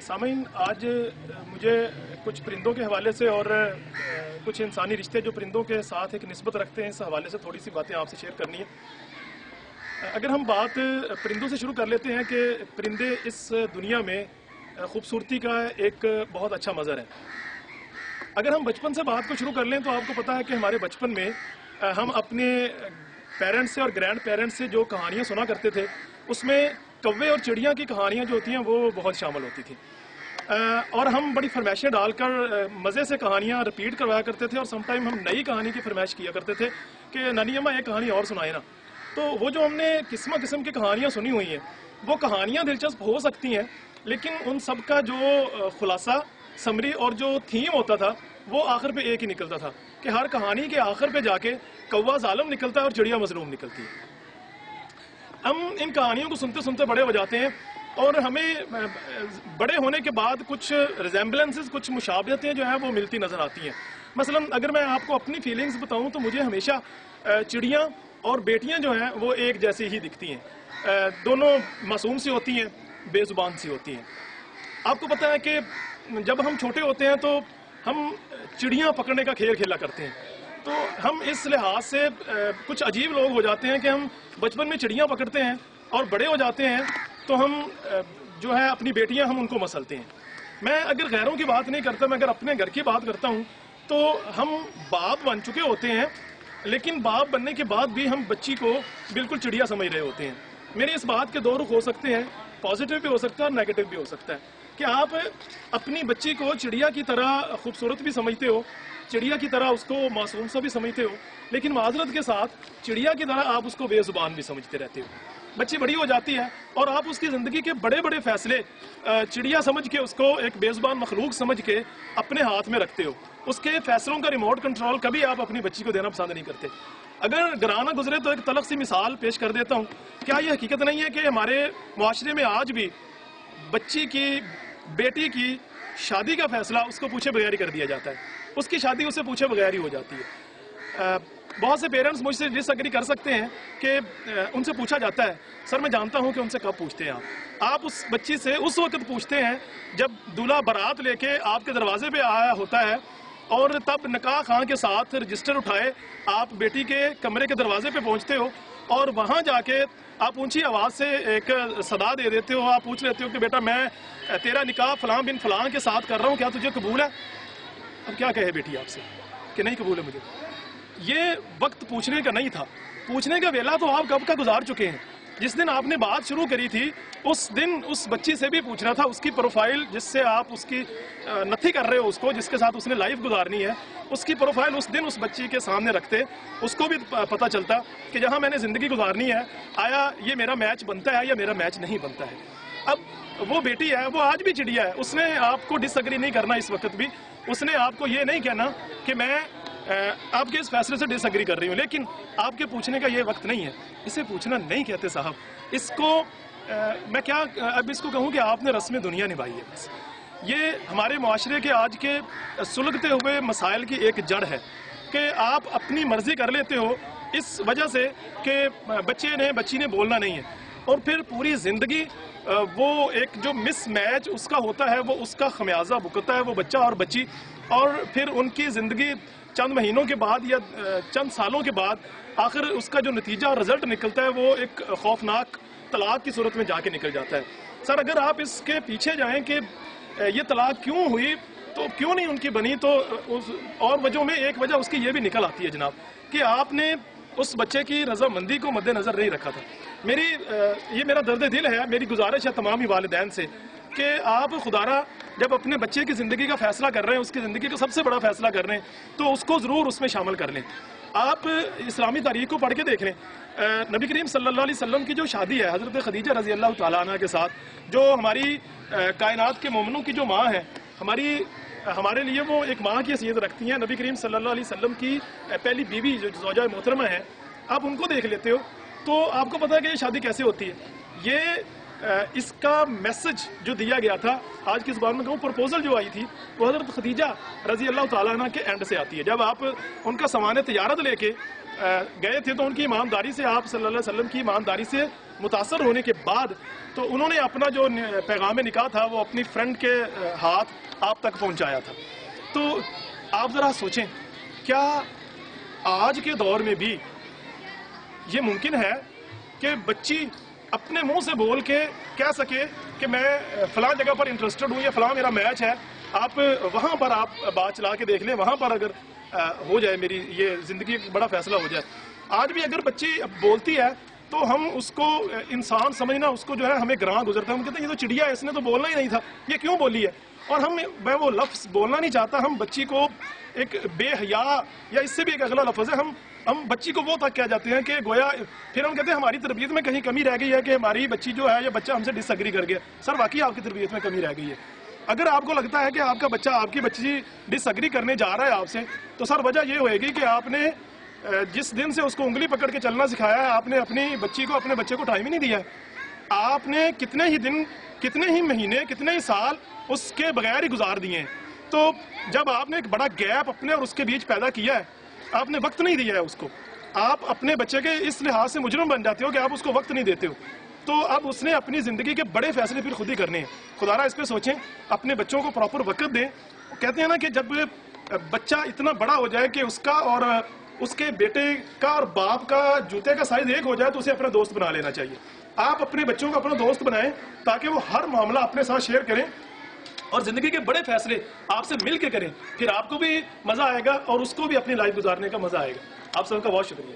सामीन आज मुझे कुछ परिंदों के हवाले से और कुछ इंसानी रिश्ते जो परिंदों के साथ एक निस्बत रखते हैं, इस हवाले से थोड़ी सी बातें आपसे शेयर करनी है। अगर हम बात परिंदों से शुरू कर लेते हैं कि परिंदे इस दुनिया में खूबसूरती का एक बहुत अच्छा मज़र है। अगर हम बचपन से बात को शुरू कर लें तो आपको पता है कि हमारे बचपन में हम अपने पेरेंट्स से और ग्रैंड पेरेंट्स से जो कहानियाँ सुना करते थे, उसमें कौवे और चिड़िया की कहानियाँ जो होती हैं वो बहुत शामिल होती थी। और हम बड़ी फरमाइशें डालकर मज़े से कहानियाँ रिपीट करवाया करते थे और समटाइम हम नई कहानी की फरमाइश किया करते थे कि नानी अम्मा एक कहानी और सुनाए ना। तो वो जो हमने किस्म किस्म की कहानियाँ सुनी हुई हैं, वो कहानियाँ दिलचस्प हो सकती हैं, लेकिन उन सब का जो खुलासा, समरी और जो थीम होता था वो आखिर पे एक ही निकलता था कि हर कहानी के आखिर पे जाके कौवा जालिम निकलता है और चिड़िया मजलूम निकलती है। हम इन कहानियों को सुनते सुनते बड़े हो जाते हैं और हमें बड़े होने के बाद कुछ रिजेम्बलेंसेस, कुछ मुशाबहतें जो हैं वो मिलती नज़र आती हैं। मसलन अगर मैं आपको अपनी फीलिंग्स बताऊं तो मुझे हमेशा चिड़ियाँ और बेटियाँ जो हैं वो एक जैसी ही दिखती हैं। दोनों मासूम सी होती हैं, बेजुबान सी होती हैं। आपको पता है कि जब हम छोटे होते हैं तो हम चिड़ियाँ पकड़ने का खेल खेला करते हैं। तो हम इस लिहाज से कुछ अजीब लोग हो जाते हैं कि हम बचपन में चिड़ियाँ पकड़ते हैं और बड़े हो जाते हैं तो हम जो है अपनी बेटियां हम उनको मसलते हैं। मैं अगर गैरों की बात नहीं करता, मैं अगर अपने घर की बात करता हूं तो हम बाप बन चुके होते हैं, लेकिन बाप बनने के बाद भी हम बच्ची को बिल्कुल चिड़िया समझ रहे होते हैं। मेरे इस बात के दो रुख हो सकते हैं, पॉजिटिव भी हो सकता है और नेगेटिव भी हो सकता है कि आप अपनी बच्ची को चिड़िया की तरह खूबसूरत भी समझते हो, चिड़िया की तरह उसको मासूम सा भी समझते हो, लेकिन माजरत के साथ चिड़िया की तरह आप उसको बेजुबान भी समझते रहते हो। बच्ची बड़ी हो जाती है और आप उसकी ज़िंदगी के बड़े बड़े फैसले चिड़िया समझ के, उसको एक बेजुबान मखलूक समझ के अपने हाथ में रखते हो। उसके फैसलों का रिमोट कंट्रोल कभी आप अपनी बच्ची को देना पसंद नहीं करते। अगर गराना गुजरे तो एक तलख सी मिसाल पेश कर देता हूँ। क्या ये हकीकत नहीं है कि हमारे मुआशरे में आज भी बच्ची की, बेटी की शादी का फैसला उसको पूछे बगैर ही कर दिया जाता है, उसकी शादी उसे पूछे बगैर ही हो जाती है। बहुत से पेरेंट्स मुझसे डिसएग्री कर सकते हैं कि उनसे पूछा जाता है, सर मैं जानता हूं कि उनसे कब पूछते हैं आप उस बच्ची से उस वक्त पूछते हैं जब दूल्हा बारात लेके आपके दरवाजे पे आया होता है और तब निकाह खां के साथ रजिस्टर उठाए आप बेटी के कमरे के दरवाजे पे पहुंचते हो और वहां जाके आप ऊंची आवाज़ से एक सदा दे देते हो। आप पूछ लेते हो कि बेटा मैं तेरा निकाह फलां बिन फलां के साथ कर रहा हूँ, क्या तुझे कबूल है? अब क्या कहे बेटी आपसे कि नहीं कबूल है मुझे। ये वक्त पूछने का नहीं था, पूछने का वेला तो आप कब का गुजार चुके हैं। जिस दिन आपने बात शुरू करी थी उस दिन उस बच्ची से भी पूछना था, उसकी प्रोफाइल जिससे आप उसकी नथी कर रहे हो, उसको जिसके साथ उसने लाइफ गुजारनी है, उसकी प्रोफाइल उस दिन उस बच्ची के सामने रखते, उसको भी पता चलता कि जहां मैंने ज़िंदगी गुजारनी है, आया ये मेरा मैच बनता है या मेरा मैच नहीं बनता है। अब वो बेटी है, वो आज भी चिड़िया है, उसने आपको डिसएग्री नहीं करना इस वक्त भी, उसने आपको ये नहीं कहना कि मैं आपके इस फैसले से डिसएग्री कर रही हूँ, लेकिन आपके पूछने का ये वक्त नहीं है। इसे पूछना नहीं कहते साहब, इसको मैं क्या अब इसको कहूँ कि आपने रस्म दुनिया निभाई है। बस ये हमारे माशरे के आज के सुलगते हुए मसाइल की एक जड़ है कि आप अपनी मर्जी कर लेते हो इस वजह से कि बच्ची ने बोलना नहीं है, और फिर पूरी ज़िंदगी वो एक जो मिस मैच उसका होता है वो उसका खमियाजा भुगतता है वो बच्चा और बच्ची, और फिर उनकी ज़िंदगी चंद महीनों के बाद या चंद सालों के बाद आखिर उसका जो नतीजा रिजल्ट निकलता है वो एक खौफनाक तलाक की सूरत में जाके निकल जाता है। सर अगर आप इसके पीछे जाएं कि ये तलाक क्यों हुई, तो क्यों नहीं उनकी बनी, तो उस और वजहों में एक वजह उसकी ये भी निकल आती है जनाब कि आपने उस बच्चे की रजामंदी को मद्देनजर नहीं रखा था। ये मेरा दर्द दिल है, मेरी गुजारिश है तमाम ही वालिदैन से कि आप खुदारा जब अपने बच्चे की ज़िंदगी का फैसला कर रहे हैं, उसकी ज़िंदगी का सबसे बड़ा फैसला कर रहे हैं, तो उसको ज़रूर उसमें शामिल कर लें। आप इस्लामी तारीख को पढ़ के देख लें। नबी करीम सल्लल्लाहु अलैहि वसल्लम की जो शादी है हज़रत खदीजा रज़ी अल्लाह तआला अन्हा के साथ, जो हमारी कायनात के मोमिनों की जो माँ है, हमारे लिए वो एक माँ की हैसियत रखती हैं। नबी करीम सल्लल्लाहु अलैहि वसल्लम की पहली बीवी जो ज़ौजा मोहतरमा है, आप उनको देख लेते हो तो आपको पता है कि ये शादी कैसे होती है। ये اس کا میسج جو دیا گیا تھا، آج کی زبان میں کہوں پرپوزل جو آئی تھی، وہ حضرت خدیجہ رضی اللہ تعالیٰ عنہ کے اینڈ سے آتی ہے. جب آپ ان کا سامان تجارت لے کے گئے تھے تو ان کی ایمانداری سے، آپ صلی اللہ علیہ وسلم کی ایمانداری سے متاثر ہونے کے بعد تو انہوں نے اپنا جو پیغام نکاح تھا وہ اپنی فرینڈ کے ہاتھ آپ تک پہنچایا تھا. تو آپ ذرا سوچیں، کیا آج کے دور میں بھی یہ ممکن ہے کہ بچی اپنے منہ سے بول کے کہہ سکے کہ میں فلاں جگہ پر انٹرسٹڈ ہوں یا فلاں میرا میچ ہے، آپ وہاں پر آپ بات چلا کے دیکھ لیں، وہاں پر اگر ہو جائے میری یہ زندگی ایک بڑا فیصلہ ہو جائے. آج بھی اگر بچی بولتی ہے تو ہم اس کو انسان سمجھنا اس کو جو ہے ہمیں گراں گزرتا ہے. ہم کہتے ہیں یہ تو چڑیا ہے، اس نے تو بولنا ہی نہیں تھا، یہ کیوں بولی ہے. اور میں وہ لفظ بولنا نہیں چاہتا، ہم بچی کو ایک بے حیا یا اس سے بھی ایک اگلا لفظ ہے، ہم بچی کو وہ تک کہہ جاتے ہیں کہ گویا پھر ہم کہتے ہیں ہماری تربیت میں کہیں کمی رہ گئی ہے کہ ہماری بچی جو ہے یا بچہ ہم سے ڈس ایگری کر گیا. سر واقعی آپ کی تربیت میں کمی رہ گئی ہے. اگر آپ کو لگتا ہے کہ آپ کا بچہ آپ کی بچی ڈس ایگری کرنے جا رہا ہے آپ سے، تو سر وجہ یہ ہوئے گی کہ آپ نے جس دن سے اس کو انگلی پکڑ کے چلنا سکھایا ہے، آپ نے اپنی بچی کو اپنے بچے کو ٹائم ہی نہیں دیا. آپ نے کتنے ہی دن، کتنے ہی مہینے، کتنے ہی سال اس کے بغیر ہی گزار دیے ہیں. تو جب آپ نے ایک بڑا گیپ اپنے اور اس کے بیچ پیدا کیا ہے، آپ نے وقت نہیں دیا ہے اس کو، آپ اپنے بچے کے اس لحاظ سے مجرم بن جاتے ہو کہ آپ اس کو وقت نہیں دیتے ہو. تو اب اس نے اپنی زندگی کے بڑے فیصلے پھر خود ہی کرنے ہیں. خدا را اس پہ سوچیں، اپنے بچوں کو پراپر وقت دیں. کہتے ہیں نا کہ جب بچہ اتنا بڑا ہو جائے کہ اس کا اور اس کے بیٹے کا اور باپ کا جوتے کا سائز ایک ہو جائے تو اسے اپنا دوست بنا لینا چاہیے. آپ اپنے بچوں کو اپنا دوست بنائیں تاکہ وہ ہر معاملہ اپنے ساتھ شیئر کریں اور زندگی کے بڑے فیصلے آپ سے مل کے کریں. پھر آپ کو بھی مزہ آئے گا اور اس کو بھی اپنی لائف گزارنے کا مزہ آئے گا. آپ سب کا بہت شکریہ.